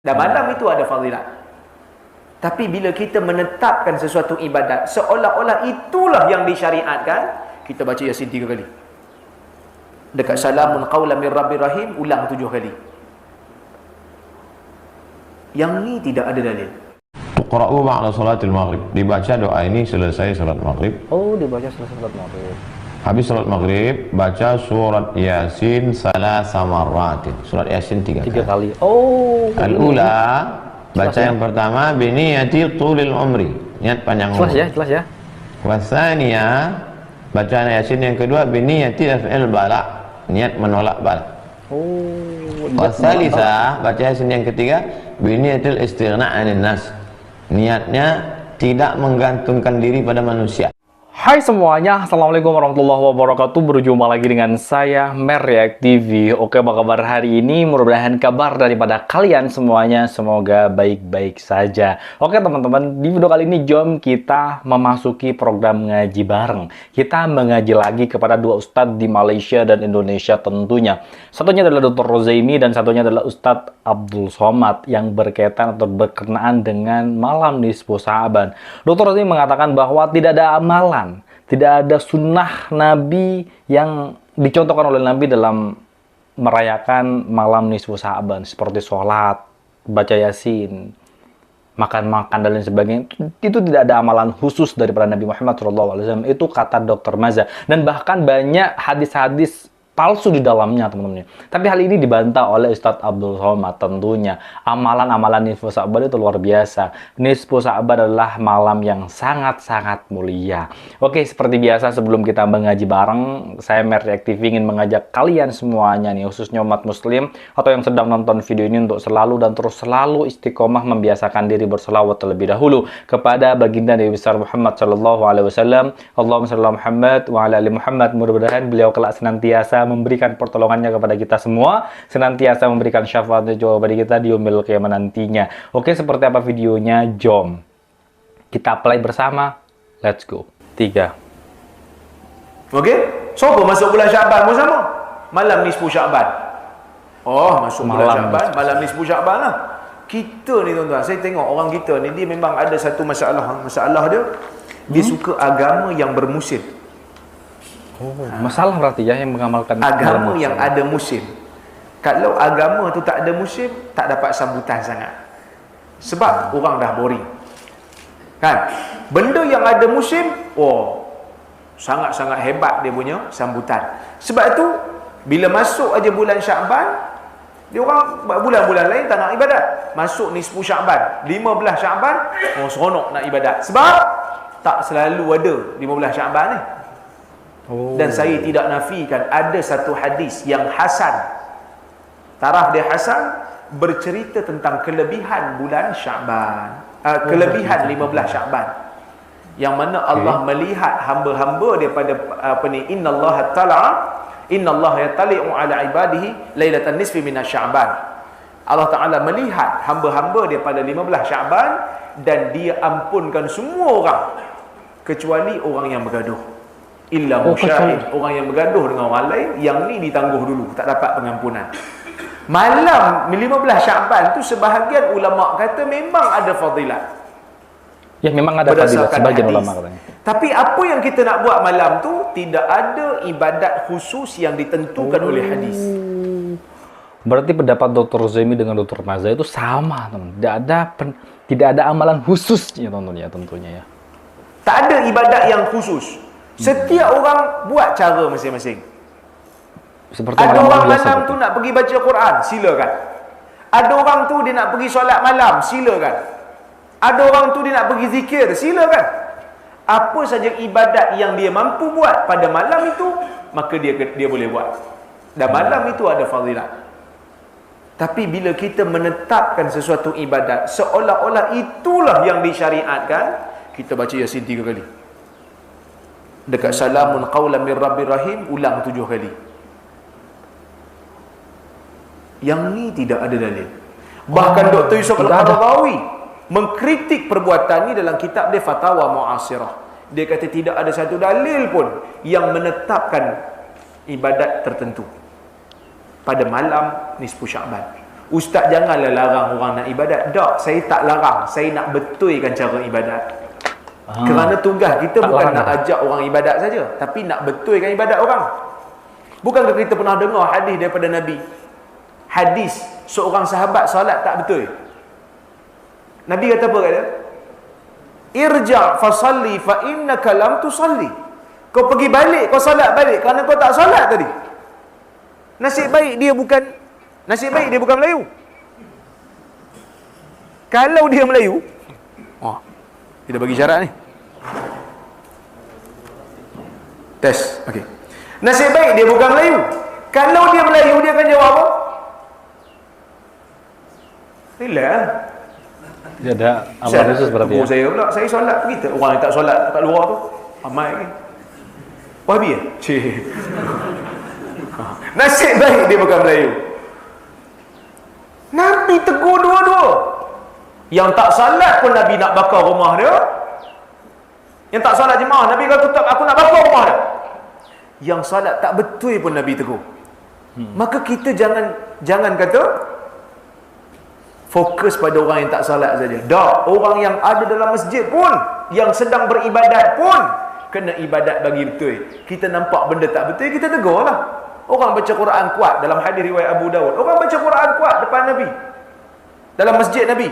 Dan malam itu ada fadilat. Tapi bila kita menetapkan sesuatu ibadat seolah-olah itulah yang disyariatkan, kita baca Yasin 3 kali. Dekat salamun qaulan min rabbir rahim ulang 7 kali. Yang ni tidak ada dalil. Tuqra'u ba'da salatil maghrib. Dibaca doa ini selesai salat maghrib. Oh, dibaca selesai salat maghrib. Habis salat maghrib, baca surat Yasin salasa marratin. Surat Yasin 3 kali. Oh. Al-ula, baca yang pertama biniyati tulil umri, niat panjang umur. Jelas ya. Wasaniya, bacaan Yasin yang kedua biniyati af'il bala, niat menolak bala. Oh. Wasalisa, baca Yasin yang ketiga biniyatil istighna' 'anil nas, niatnya tidak menggantungkan diri pada manusia. Hai semuanya, Assalamualaikum warahmatullahi wabarakatuh. Berjumpa lagi dengan saya, Mer React TV. Oke, apa kabar hari ini? Mudah-mudahan kabar daripada kalian semuanya semoga baik-baik saja. Oke teman-teman, di video kali ini jom kita memasuki program ngaji bareng. Kita mengaji lagi kepada dua ustadz di Malaysia dan Indonesia tentunya. Satunya adalah Dr. Rozaimi dan satunya adalah Ustadz Abdul Somad yang berkaitan atau berkenaan dengan malam nisfu Sya'ban. Dr. Rozaimi mengatakan bahwa tidak ada amalan, tidak ada sunnah Nabi yang dicontohkan oleh Nabi dalam merayakan malam nisfu Sya'ban, seperti sholat, baca Yasin, makan-makan dan lain sebagainya. Itu tidak ada amalan khusus daripada Nabi Muhammad SAW. Itu kata Dr. Maza. Dan bahkan banyak hadis-hadis palsu di dalamnya teman-teman. Tapi hal ini dibantah oleh Ustadz Abdul Somad tentunya. Amalan-amalan nisfu Sya'ban itu luar biasa. Nisfu Sya'ban adalah malam yang sangat-sangat mulia. Oke, seperti biasa sebelum kita mengaji bareng, saya Mer React TV ingin mengajak kalian semuanya nih, khususnya umat muslim atau yang sedang nonton video ini untuk selalu dan terus selalu istiqomah membiasakan diri berselawat terlebih dahulu kepada baginda Nabi besar Muhammad sallallahu alaihi wasallam. Allahumma shalli ala Muhammad wa ala ali Muhammad. Mudah-mudahan beliau kelak senantiasa memberikan pertolongannya kepada kita semua, senantiasa memberikan syafaatnya juga kepada kita di yaumil qiyamah nantinya. Oke, seperti apa videonya? Jom kita play bersama. Let's go. 3. Oke, so masuk bulan Sya'ban bersama malam nisfu Sya'ban. Oh, masuk bulan Sya'ban, malam nisfu Sya'ban lah. Kita ni tuan-tuan, saya tengok orang kita ni, dia memang ada satu masalah dia suka agama yang bermusim. Oh, masalah berarti ya yang mengamalkan agama yang ada musim. Kalau agama tu tak ada musim, tak dapat sambutan sangat. Sebab orang dah boring. Kan? Benda yang ada musim, oh, sangat-sangat hebat dia punya sambutan. Sebab tu bila masuk aja bulan Sya'ban, dia orang bulan-bulan lain tak nak ibadat. Masuk nisfu Sya'ban, 15 Sya'ban, oh seronok nak ibadat. Sebab tak selalu ada 15 Sya'ban ni. Oh. Dan saya tidak nafikan ada satu hadis yang hasan, taraf dia hasan, bercerita tentang kelebihan bulan Sya'ban, kelebihan 15 Sya'ban, yang mana Allah melihat hamba-hamba daripada innallaha yatali'u ala ibadihi lailatan nisfi minas Sya'ban. Allah Ta'ala melihat hamba-hamba daripada 15 Sya'ban dan dia ampunkan semua orang kecuali orang yang bergaduh. Illa musyahid, orang yang bergaduh dengan orang lain, yang ni ditangguh dulu, tak dapat pengampunan. Malam 15 Sya'ban tu sebahagian ulama kata memang ada fadilat. Ya, memang ada fadilat sebagian ulama katanya. Tapi apa yang kita nak buat malam tu, tidak ada ibadat khusus yang ditentukan oleh hadis. Berarti pendapat Dr. Rozaimi dengan Dr. Maza itu sama, teman. Tidak ada amalan khususnya tentunya ya. Tak ada ibadat yang khusus. Setiap orang buat cara masing-masing. Seperti ada orang malam tu nak pergi baca Quran, silakan. Ada orang tu dia nak pergi solat malam, silakan. Ada orang tu dia nak pergi zikir, silakan. Apa saja ibadat yang dia mampu buat pada malam itu, maka dia boleh buat. Dan malam itu ada fadilat. Tapi bila kita menetapkan sesuatu ibadat seolah-olah itulah yang disyariatkan, kita baca Yasin 3 kali. Dekat salamun qaulan min rabbir rahim ulang 7 kali. Yang ni tidak ada dalil. Bahkan Dr. Yusuf Al-Qaradawi mengkritik perbuatan ni dalam kitab dia Fatawa Mu'asirah. Dia kata tidak ada satu dalil pun yang menetapkan ibadat tertentu pada malam nisfu Sya'ban. Ustaz janganlah larang orang nak ibadat. Tak, saya tak larang. Saya nak betulkan cara ibadat. Kerana tugas kita bukan nak ajak orang ibadat saja, tapi nak betulkan ibadat orang. Bukankah kita pernah dengar hadis daripada Nabi? Hadis seorang sahabat solat tak betul. Nabi kata apa kata? Irja' fasalli fa innaka lam tusalli. Kau pergi balik, kau solat balik kerana kau tak solat tadi. Nasib baik dia bukan Melayu. Kalau dia Melayu, kita bagi syarat ni. Tes, okey. Nasib baik dia bukan Melayu. Kalau dia Melayu, dia akan jawab apa? Relax. Dia ada amalan khusus berarti ya? Saya pula, saya solat kita. Orang yang tak solat kat luar tu, amai kan? Wahabi ya? Cik. Nasib baik dia bukan Melayu. Nabi tegur dua-dua. Yang tak salat pun Nabi nak bakar rumah dia. Yang tak salat jemaah, Nabi kata tetap aku nak bakar rumah dia. Yang salat tak betul pun Nabi tegur. Maka kita jangan kata fokus pada orang yang tak salat saja. Dah, orang yang ada dalam masjid pun, yang sedang beribadat pun kena ibadat bagi betul. Kita nampak benda tak betul, kita tegur lah. Orang baca Quran kuat dalam hadis riwayat Abu Dawud. Orang baca Quran kuat depan Nabi, dalam masjid Nabi.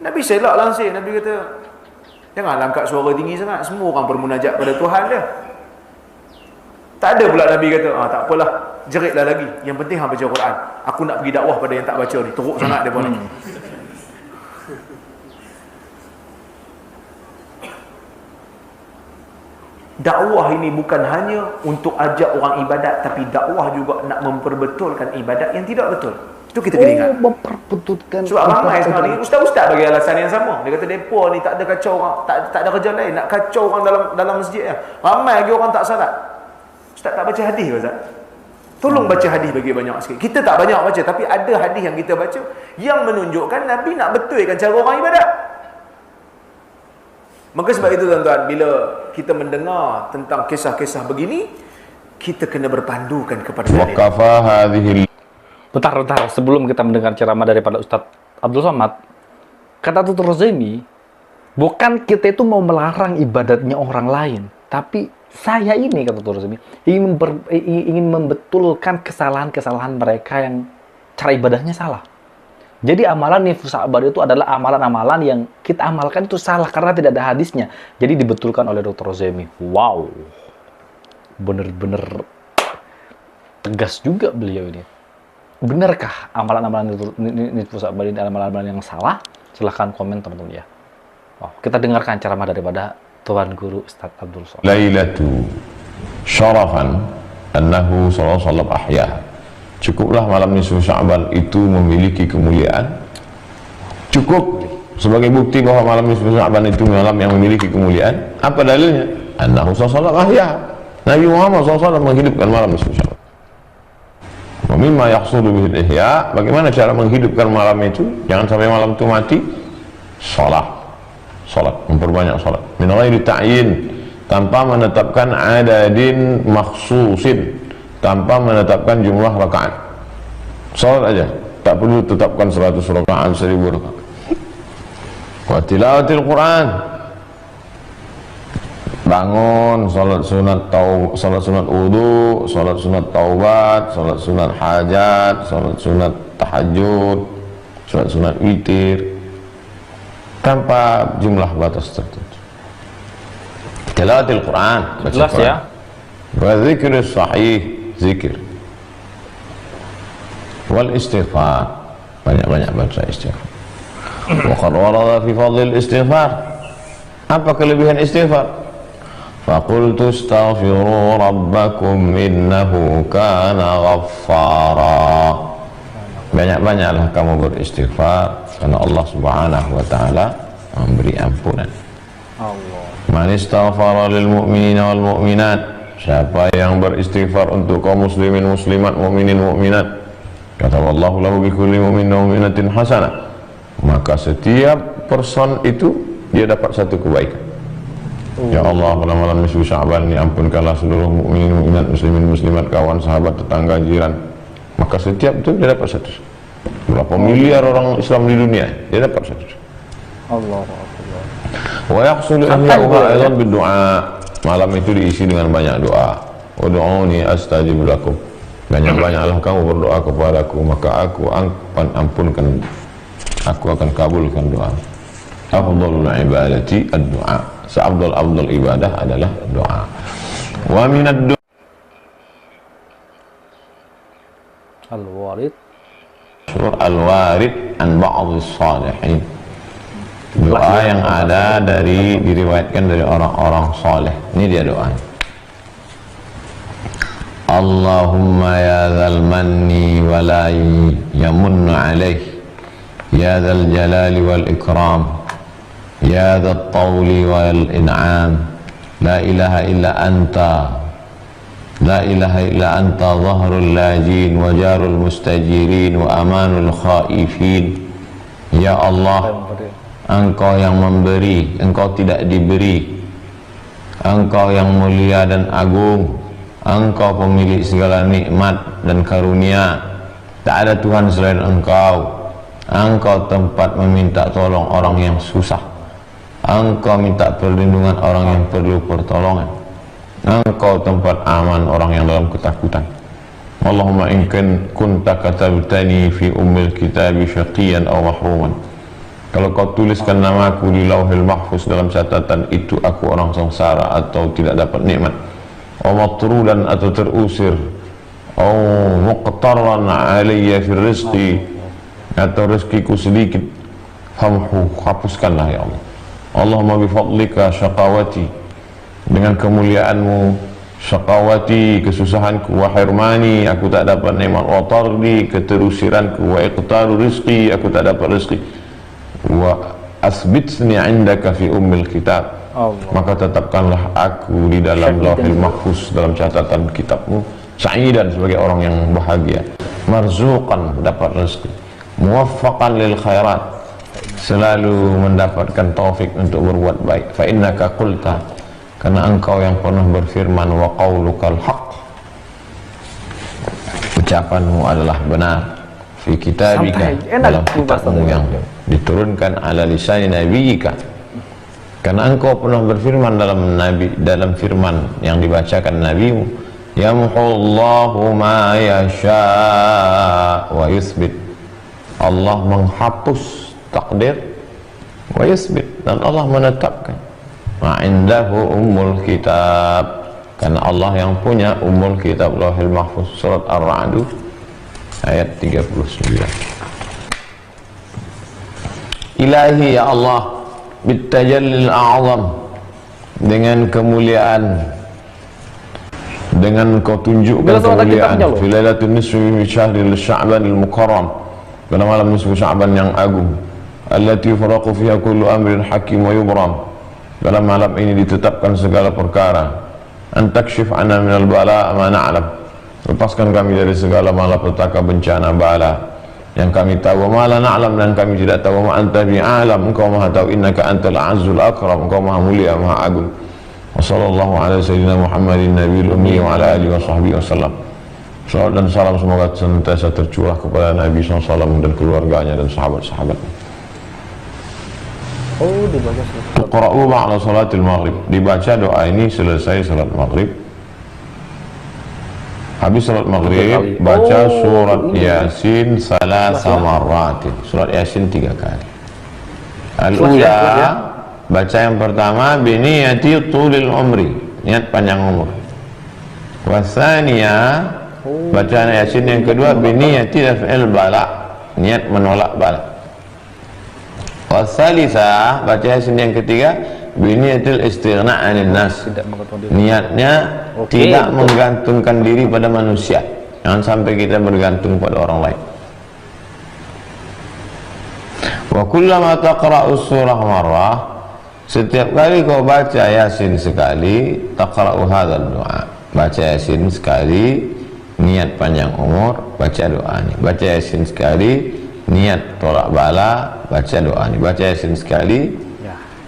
Nabi selak langsir. Nabi kata, janganlah angkat suara tinggi sangat. Semua orang bermunajat pada Tuhan dia. Tak ada pula Nabi kata, tak apalah, jeritlah lagi. Yang penting hang baca Quran. Aku nak pergi dakwah pada yang tak baca ni. Teruk sangat dia pun ni. Dakwah ini bukan hanya untuk ajak orang ibadat, tapi dakwah juga nak memperbetulkan ibadat yang tidak betul. Itu kita kena ingat. Memperbetulkan. Sebab ramai sekarang ni ustaz-ustaz bagi alasan yang sama. Dia kata depa ni tak ada kacau orang, tak ada kerja lain, nak kacau orang dalam masjid ya. Ramai lagi orang tak salat. Ustaz tak baca hadis ke Ustaz? Tolong baca hadis bagi banyak sikit. Kita tak banyak baca, tapi ada hadis yang kita baca yang menunjukkan Nabi nak betulkan cara orang ibadat. Maka sebab itu tuan-tuan, bila kita mendengar tentang kisah-kisah begini, kita kena berpandukan kepada dalil. Bentar, sebelum kita mendengar ceramah daripada Ustaz Abdul Somad, kata Dr. Rozemi, bukan kita itu mau melarang ibadatnya orang lain, tapi saya ini, kata Dr. Rozemi, ingin membetulkan kesalahan-kesalahan mereka yang cara ibadahnya salah. Jadi amalan nifus abad itu adalah amalan-amalan yang kita amalkan itu salah karena tidak ada hadisnya. Jadi dibetulkan oleh Dr. Rozemi. Wow, bener-bener tegas juga beliau ini. Benarkah amalan-amalan nifus abad ini amalan-amalan yang salah? Silahkan komen teman-teman ya. Wow, kita dengarkan ceramah daripada Tuan Guru Ustaz Abdul Somad. Lailatu syarafan annahu sallallahu alaihi wasallam ahya. Cukuplah malam nisfu Sya'ban itu memiliki kemuliaan. Cukup sebagai bukti bahwa malam nisfu Sya'ban itu malam yang memiliki kemuliaan. Apa dalilnya? Annahu sallallahu alaihi wasallam. Nabi Muhammad SAW menghidupkan malam nisfu Sya'ban. Wa mimma yahsulu bihi ihya, bagaimana cara menghidupkan malam itu? Jangan sampai malam itu mati. Salat, memperbanyak salat. Min ghairi ta'yin, tanpa menetapkan adadin makhsusin, tanpa menetapkan jumlah rakaat. Salat aja, tak perlu tetapkan 100 rakaat, 1000 rakaat. Wa tilawatil Quran, bangun salat sunat wudu, salat sunat taubat, salat sunat hajat, salat sunat tahajud, salat sunat witir, tanpa jumlah batas tertentu. Tilawatil Quran, baca Jelas Quran. ya. Wa dzikr sahih, zikir. Wal istighfar, banyak-banyak baca istighfar. Wa qad warada fi fadlil istighfar. Apa kelebihan istighfar? Faqultu astaghfiru rabbakum innahu kana ghaffara. Banyak-banyaklah kamu beristighfar karena Allah Subhanahu wa taala memberi ampunan. Allah. Man istaghfara lil mu'minina wal mu'minat, siapa yang beristighfar untuk kaum muslimin muslimat, mukminin mukminat, kata Allah lahu bi kulli mu'minin wa mu'minatin hasanah, maka setiap person itu dia dapat satu kebaikan. Ya Allah, pada malam nisfu Sya'ban ini ampunkanlah seluruh mukminin mukminat, muslimin muslimat, kawan, sahabat, tetangga, jiran. Maka setiap itu dia dapat satu. Berapa miliar orang Islam di dunia, dia dapat 1 juta. Allah Akbar. Wa yahsulu ihya'uha aidan bid-du'a. Malam itu diisi dengan banyak doa. Ud'uni astajib lakum. Banyak-banyaklah kamu berdoa kepadaku, maka aku akan kabulkan doa. Afdhalul ibadati ad-du'a. Seafdal ibadah adalah doa. Wa minad Al-Warid. Al-warid an ba'dhis salihin. Doa yang ada diriwayatkan dari orang-orang saleh. Ini dia doa. Allahumma ya dzal manni wa la yamunnu alaih, ya dzal jalali wal ikram, ya dzal tawli wal in'am, la ilaha illa anta, la ilaha illa anta dhahrul lajin wa jarul mustajirin wa amanul khaifin. Ya Allah, Engkau yang memberi, Engkau tidak diberi, Engkau yang mulia dan agung, Engkau pemilik segala nikmat dan karunia, tak ada Tuhan selain Engkau. Engkau tempat meminta tolong orang yang susah, Engkau minta perlindungan orang yang perlu pertolongan, Engkau tempat aman orang yang dalam ketakutan. Allahumma in kunta katabtani fi ummil kitabi syaqiyan aw mahruman. Kalau kau tuliskan namaku di lauhil mahfuz, dalam catatan itu aku orang sengsara atau tidak dapat nikmat, atau matrudan atau terusir, atau muqtarran alayya fi rizqi, atau rezekiku sedikit, famhu, hapuskanlah ya Allah. Allahumma bifadlika syaqawati, dengan kemuliaanmu syaqawati, kesusahanku, wa hirmani, aku tak dapat nikmat, wa tardi, keterusiranku, wa iqtaru rizqi, aku tak dapat rezeki, wa asbitsni indaka fi ummil kitab, maka tetapkanlah aku di dalam lauhil mahfuz, dalam catatan kitabmu, sa'idan, sebagai orang yang bahagia, marzuqan, dapat rezeki, muwaffaqan lil khairat, selalu mendapatkan taufik untuk berbuat baik, fa innaka qulta, karena engkau yang pernah berfirman, wa qaulukal haq, ucapanmu adalah benar, fi kitabika, dalam kitabmu yang diturunkan ala lisan nabiyika, karena engkau pernah berfirman dalam firman yang dibacakan nabimu, yamhullahu ma yasha wa yuthbit, Allah menghapus takdir, wa yuthbit, dan Allah menetapkan, ma indahu ummul kitab, karena Allah yang punya ummul kitab, lauhil mahfuz. Surat Ar-Ra'd ayat 39. Ilahi ya Allah, bitajallil a'zam, dengan kemuliaan, dengan kau tunjukkan kemuliaan, fi lailatul nisfi min syahril sya'banil mukarram, pada malam nisfu Sya'ban yang agung, allati yufaraqu fiha kullu amrin hakim wa yubram, dalam malam ini ditetapkan segala perkara, antakshif anna minal bala ma na'lam, lepaskan kami dari segala malapetaka, bencana, bala yang kami tahu, wa la na'lam, dan kami tidak tahu, ma anta bi'alam, engkau maha tahu, innaka antal azzul akram, engkau maha mulia, maha agung. Wa sallallahu ala sayyidina Muhammadin nabiyil ummi wa ala alihi wa sahbihi wasallam. Salawat dan salam semoga senantiasa tercurah kepada Nabi SAW dan keluarganya dan sahabat-sahabatnya. Oh, dibaca surat. Qura'u ba'da salatil maghrib, dibaca doa ini selesai salat maghrib. Habis salat maghrib, baca surat Yasin salasa marratin, surat Yasin 3 kali. Al-ula, baca yang pertama, biniyati tulil umri, niat panjang umur. Wasaniya, bacaan Yasin yang kedua, biniyati daf'il bala, niat menolak bala. Wasalisa, baca Yasin yang ketiga, biniyatil istighna 'anil nas, niatnya tidak menggantungkan diri pada manusia, jangan sampai kita bergantung pada orang lain. Wa kullama taqra'u surah marrah, setiap kali kau baca Yasin sekali, taqra'u hadzal doa, baca Yasin sekali, niat panjang umur, baca doa ini. Baca Yasin sekali, niat tolak bala, baca doa ini. Baca Yasin sekali,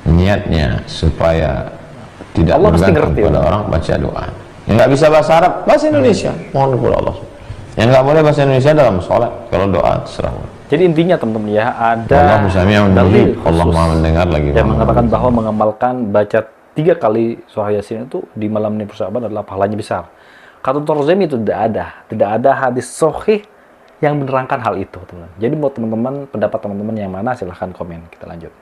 niatnya supaya tidak Allah bergantung pada orang, baca doa. Yang nggak bisa bahasa Arab, bahasa Indonesia, mohon kepada Allah. Yang nggak boleh bahasa Indonesia dalam sholat, kalau doa terserah. Jadi intinya teman-teman ya, ada Wallahu sami'un dalil basir. Allah khusus Maha mendengar lagi yang Maha mengatakan melihat. bahwa mengamalkan baca 3 kali surah Yasin itu di malam nisfu Sya'ban adalah pahalanya besar. Kata Dr. Zaimi itu tidak ada hadis sahih yang menerangkan hal itu, teman. Jadi buat teman-teman, pendapat teman-teman yang mana silahkan komen. Kita lanjut.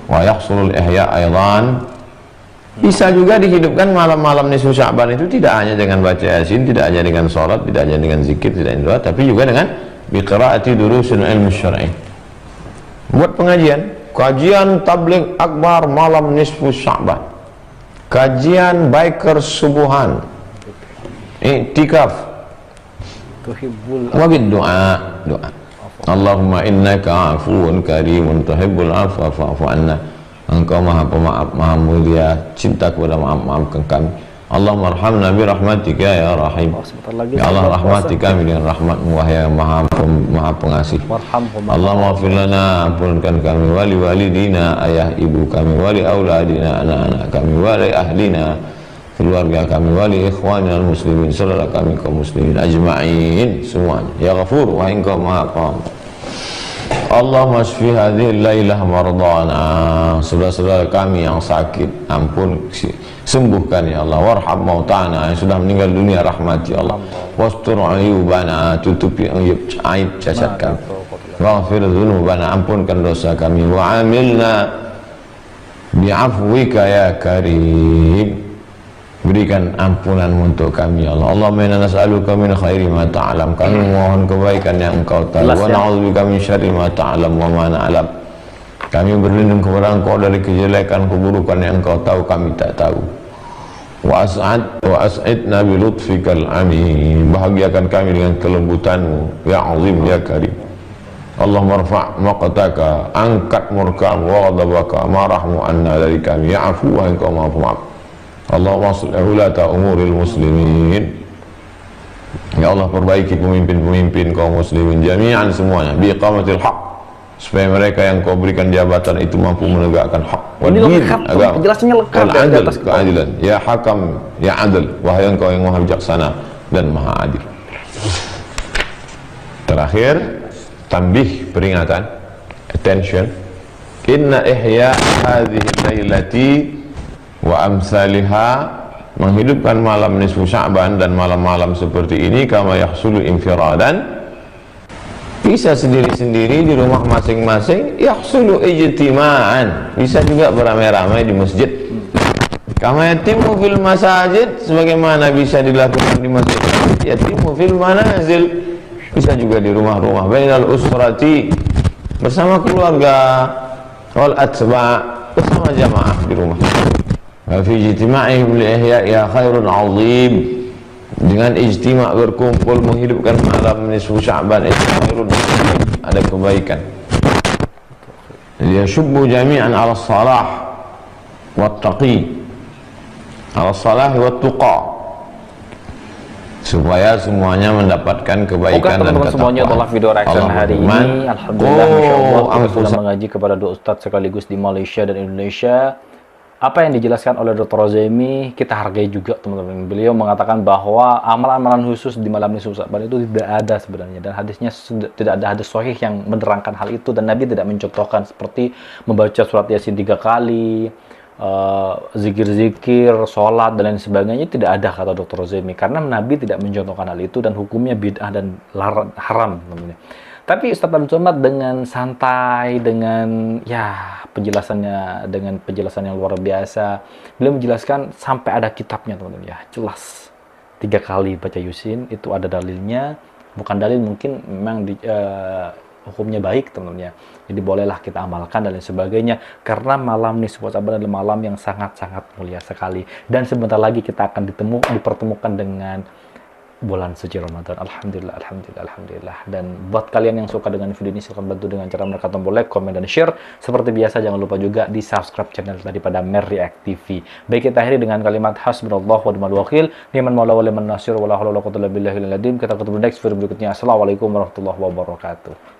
Wa yahsulul ihya aidan, bisa juga dihidupkan malam-malam nisfu Sya'ban itu tidak hanya dengan baca Yasin, tidak hanya dengan sholat, tidak hanya dengan zikir, tidak dengan doa, tapi juga dengan biqiraati durusun ilmu syar'i. Buat pengajian, kajian tabligh akbar malam nisfu Sya'ban, kajian biker subuhan, iktikaf, Tuhibbul wabid doa. Allahumma innaka afuun karimun tuhibbul afwa fa'fu anna. Engkau maha pemaaf, maha mulia, cinta kepada maafkan kami. Allahumma arhamna bi rahmatika ya rahim. Ya Allah, rahmati kami dengan rahmatmu, wahai yang maha pengasih. Allahumma ighfir lana, ampunkan kami, wali walidina, ayah ibu kami, wali auladina, anak-anak kami, wali ahlina, keluarga kami, wali ikhwanina muslimin, saudara kami kaum muslimin ajma'in semuanya. Ya Ghafur, wahai engkau maha pengampun. Allahumma shfi hadhihi lailah mardana, saudara-saudara kami yang sakit ampun sembuhkan ya Allah. Warham mautana, yang sudah meninggal dunia rahmati ya Allah. Wastur ayubana, tutupi aib cacat kami. Waghfir dzunubana, ampunkan dosa kami. Wa amilna bi'afwika ya karim, berikan ampunan untuk kami ya Allah. Allahumma inna nas'aluka min khairi ma ta'lam, kami mohon kebaikan yang engkau tahu. Wa na'udzubika min syarri ma ta'lam wa ma na'lam, kami berlindung kepada engkau dari kejelekan keburukan yang engkau tahu kami tak tahu. Wa as'idna bi lutfikal amin, bahagiakan kami dengan kelembutanmu ya azim ya karim. Allahumma rfa' maqtaka, angkat murkamu, wa ghadabaka, marahmu anna dari kami ya afu, wa engkau maha pemaaf. Allahumma aslih ulata umuril muslimin, ya Allah perbaiki pemimpin-pemimpin kaum muslimin jami'an semuanya, biiqamatil haq, supaya mereka yang kau berikan jabatan itu mampu menegakkan hak. Ini lengkap, penjelasannya lengkap wal adl, keadilan. Ya hakam, ya adil, wahai engkau yang maha bijaksana dan maha adil. Terakhir, tambih, peringatan, attention. Inna ihya hadhihi lailati wa amsalihha, menghidupkan malam nisfu Sya'ban dan malam-malam seperti ini, kama yahsulu infiradan, bisa sendiri-sendiri di rumah masing-masing, yahsulu ijtima'an, bisa juga beramai-ramai di masjid, kama yatimu fil masajid, sebagaimana bisa dilakukan di masjid, yatimu fil manazil, bisa juga di rumah-rumah, bainal usrati, bersama keluarga, wal atba', bersama jamaah di rumah. Wa fi ijtima'ihim li ihya'i khairun 'azim, dengan ijtima' berkumpul menghidupkan malam nisfu Sya'ban itu khairun 'azim, ada kebaikan. Liyashubbu jami'an 'ala salah wat taqi, 'ala salah wat tuqa, supaya semuanya mendapatkan kebaikan dan ketakwaan. Semuanya adalah video reaction hari ini. Alhamdulillah, Masya Allah, kita sudah mengaji kepada dua ustadz sekaligus di Malaysia dan Indonesia. Apa yang dijelaskan oleh Dr. Zaimi kita hargai juga, teman-teman. Beliau mengatakan bahwa amalan-amalan khusus di malam nisfu Sya'ban itu tidak ada sebenarnya, dan hadisnya tidak ada hadis sahih yang menerangkan hal itu, dan Nabi tidak mencontohkan seperti membaca surat Yasin 3 kali, zikir-zikir, sholat dan lain sebagainya. Tidak ada, kata Dr. Zaimi, karena Nabi tidak mencontohkan hal itu dan hukumnya bid'ah dan haram, teman-teman. Tapi Ustaz Abdul Somad dengan santai, dengan penjelasan yang luar biasa, beliau menjelaskan sampai ada kitabnya, teman-teman ya, jelas 3 kali baca Yasin itu ada dalilnya, bukan dalil mungkin memang hukumnya baik, teman-teman ya. Jadi bolehlah kita amalkan dan lain sebagainya, karena malam nisfu Sya'ban adalah malam yang sangat-sangat mulia sekali, dan sebentar lagi kita akan dipertemukan dengan bulan suci Ramadan. Alhamdulillah, alhamdulillah, alhamdulillah. Dan buat kalian yang suka dengan video ini, silahkan bantu dengan cara menekan tombol like, komen, dan share. Seperti biasa, jangan lupa juga di subscribe channel daripada Mer React TV. Baik, kita akhiri dengan kalimat hasbunallah wa ni'mal wakil, ni'mal maula wa ni'man nasir, wa la haula wa la quwwata illa billahil azim. Kita ketemu next video berikutnya. Assalamualaikum warahmatullahi wabarakatuh.